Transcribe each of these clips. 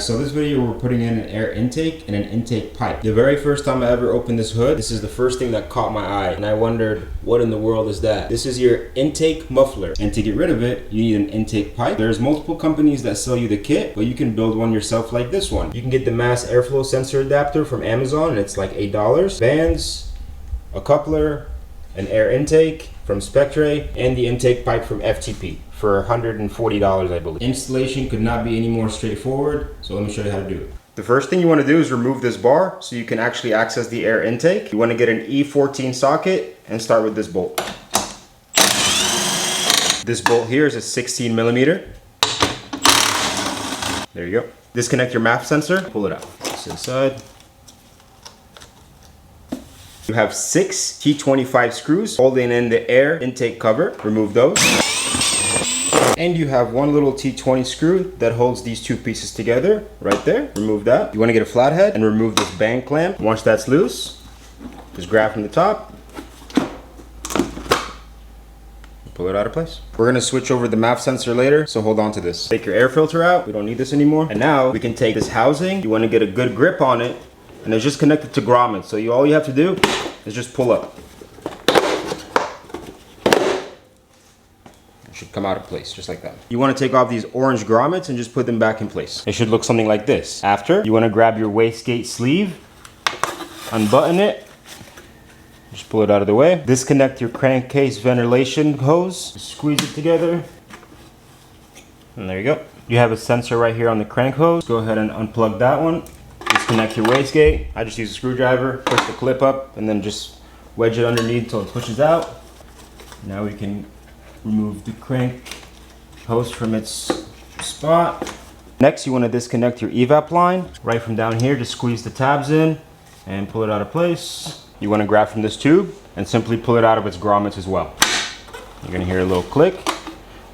guys, so this video we're putting in an air intake and an intake pipe. The very first time I ever opened this hood, this is the first thing that caught my eye and I wondered, what in the world is that? This is your intake muffler, and to get rid of it you need an intake pipe. There's multiple companies that sell you the kit, but you can build one yourself like this one. You can get the mass airflow sensor adapter from Amazon and it's like $8. Bands, a coupler, an air intake from Spectre, and the intake pipe from FTP for $140, I believe. Installation could not be any more straightforward, so let me show you how to do it. The first thing you want to do is remove this bar so you can actually access the air intake. You want to get an E14 socket and start with this bolt. This bolt here is a 16 millimeter. There you go. Disconnect your MAP sensor, pull it out. To the side. You have 6 T25 screws holding in the air intake cover. Remove those. And you have one little T20 screw that holds these two pieces together right there. Remove that. You want to get a flathead and remove this band clamp. Once that's loose, just grab from the top. Pull it out of place. We're going to switch over the MAP sensor later, so hold on to this. Take your air filter out. We don't need this anymore. And now we can take this housing. You want to get a good grip on it, and it's just connected to grommets. So all you have to do is just pull up. Should come out of place just like that. You want to take off these orange grommets and just put them back in place. It should look something like this. After, you want to grab your wastegate sleeve, unbutton it, just pull it out of the way. Disconnect your crankcase ventilation hose, squeeze it together, and there you go. You have a sensor right here on the crank hose. Go ahead and unplug that one. Disconnect your wastegate. I just use a screwdriver, push the clip up, and then just wedge it underneath until it pushes out. Now we can remove the crank hose from its spot. Next, you want to disconnect your evap line. Right from down here, just squeeze the tabs in and pull it out of place. You want to grab from this tube and simply pull it out of its grommets as well. You're going to hear a little click.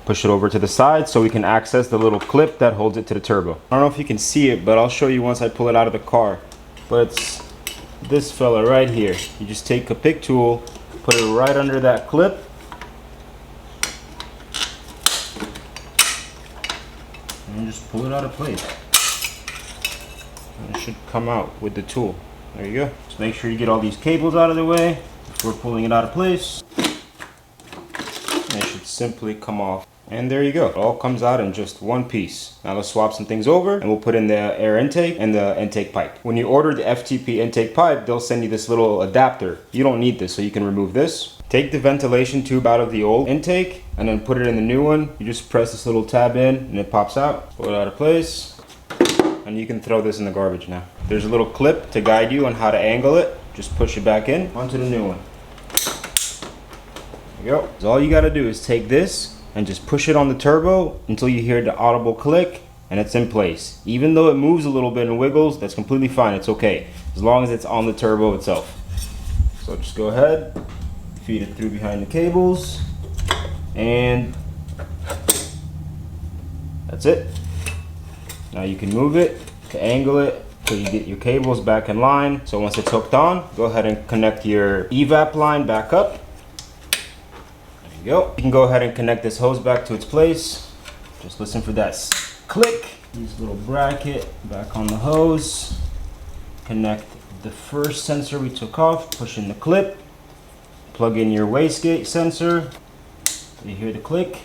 Push it over to the side so we can access the little clip that holds it to the turbo. I don't know if you can see it, but I'll show you once I pull it out of the car. But it's this fella right here. You just take a pick tool, put it right under that clip, and just pull it out of place. And it should come out with the tool. There you go. Just make sure you get all these cables out of the way before pulling it out of place. And it should simply come off. And there you go. It all comes out in just one piece. Now let's swap some things over and we'll put in the air intake and the intake pipe. When you order the FTP intake pipe, they'll send you this little adapter. You don't need this, so you can remove this. Take the ventilation tube out of the old intake and then put it in the new one. You just press this little tab in and it pops out. Pull it out of place. And you can throw this in the garbage now. There's a little clip to guide you on how to angle it. Just push it back in onto the new one. There you go. So all you gotta do is take this and just push it on the turbo until you hear the audible click and it's in place. Even though it moves a little bit and wiggles, that's completely fine, it's okay. As long as it's on the turbo itself. So just go ahead, feed it through behind the cables, and that's it. Now you can move it to angle it so you get your cables back in line. So once it's hooked on, go ahead and connect your evap line back up. There you go. You can go ahead and connect this hose back to its place. Just listen for that click. Use a little bracket back on the hose. Connect the first sensor we took off, push in the clip. Plug in your wastegate sensor. You hear the click,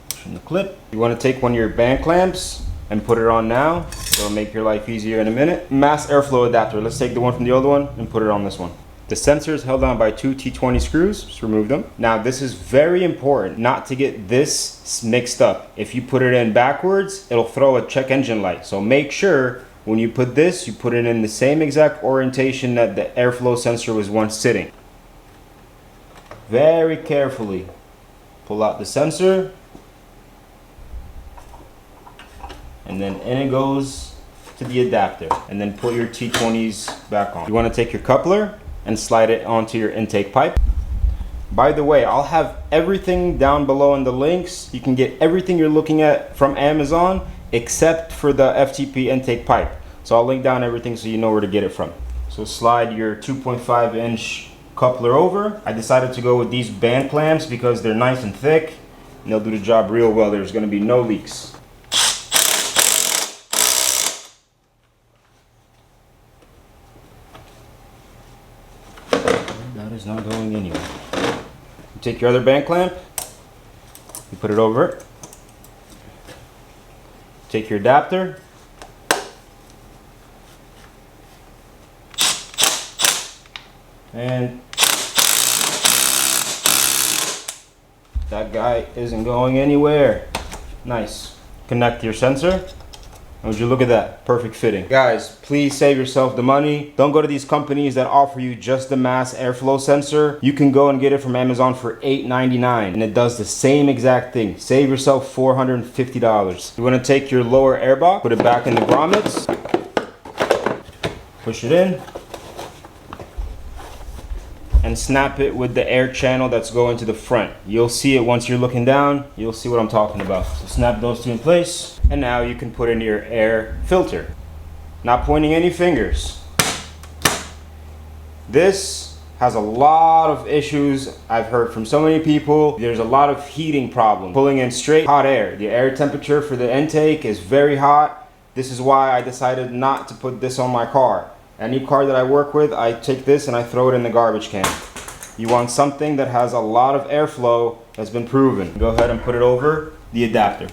push in the clip. You want to take one of your band clamps and put it on now. It'll make your life easier in a minute. Mass airflow adapter. Let's take the one from the other one and put it on this one. The sensor is held on by 2 T20 screws. Just remove them. Now this is very important not to get this mixed up. If you put it in backwards, it'll throw a check engine light. So make sure when you put this, you put it in the same exact orientation that the airflow sensor was once sitting. Very carefully pull out the sensor. And then in it goes to the adapter. And then put your T20s back on. You want to take your coupler and slide it onto your intake pipe. By the way, I'll have everything down below in the links. You can get everything you're looking at from Amazon except for the FTP intake pipe. So I'll link down everything so you know where to get it from. So slide your 2.5-inch coupler over. I decided to go with these band clamps because they're nice and thick and they'll do the job real well. There's going to be no leaks. That is not going anywhere. You take your other band clamp, you put it over it. Take your adapter. And that guy isn't going anywhere. Nice. Connect your sensor. And would you look at that? Perfect fitting. Guys, please save yourself the money. Don't go to these companies that offer you just the mass airflow sensor. You can go and get it from Amazon for $8.99 and it does the same exact thing. Save yourself $450. You want to take your lower air box, put it back in the grommets, push it in, and snap it with the air channel that's going to the front. You'll see it once you're looking down. You'll see what I'm talking about. So snap those two in place, and now you can put in your air filter. Not pointing any fingers. This has a lot of issues. I've heard from so many people. There's a lot of heating problems. Pulling in straight hot air. The air temperature for the intake is very hot. This is why I decided not to put this on my car. Any car that I work with, I take this and I throw it in the garbage can. You want something that has a lot of airflow that's been proven. Go ahead and put it over the adapter.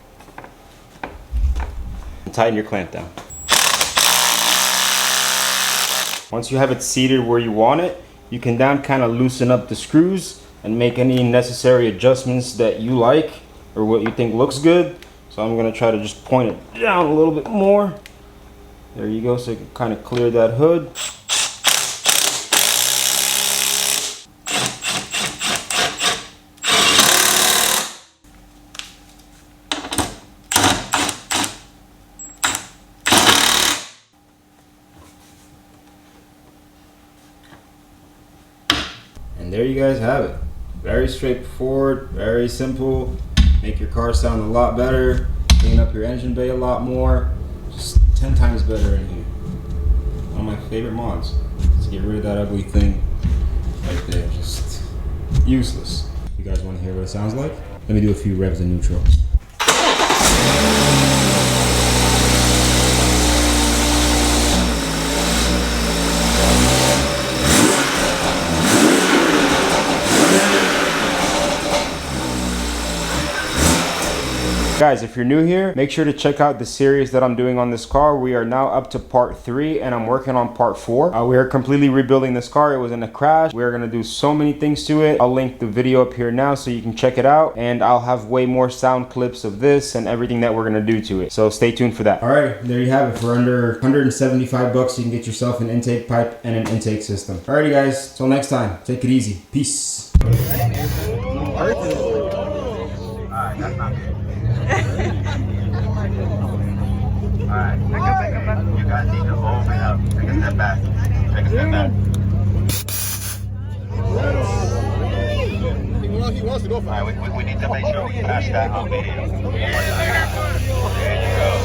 And tighten your clamp down. Once you have it seated where you want it, you can then kind of loosen up the screws and make any necessary adjustments that you like or what you think looks good. So I'm gonna try to just point it down a little bit more. There you go, so you can kind of clear that hood. And there you guys have it. Very straightforward, very simple. Make your car sound a lot better, clean up your engine bay a lot more. Just 10 times better in here. One of my favorite mods. Let's get rid of that ugly thing right there. Just useless. You guys want to hear what it sounds like? Let me do a few revs in neutral. Guys, if you're new here, make sure to check out the series that I'm doing on this car. We are now up to part 3 and I'm working on part 4. We are completely rebuilding this car. It was in a crash. We're gonna do so many things to it. I'll link the video up here now so you can check it out, and I'll have way more sound clips of this and everything that we're gonna do to it. So stay tuned for that. All right, there you have it. For under 175 bucks, you can get yourself an intake pipe and an intake system. Alrighty guys, till next time, take it easy. Peace. Alright, you guys need to open up. Take a step back. Take a step back. He wants to go for it. Alright, we need to make sure we pass that on video. There you go.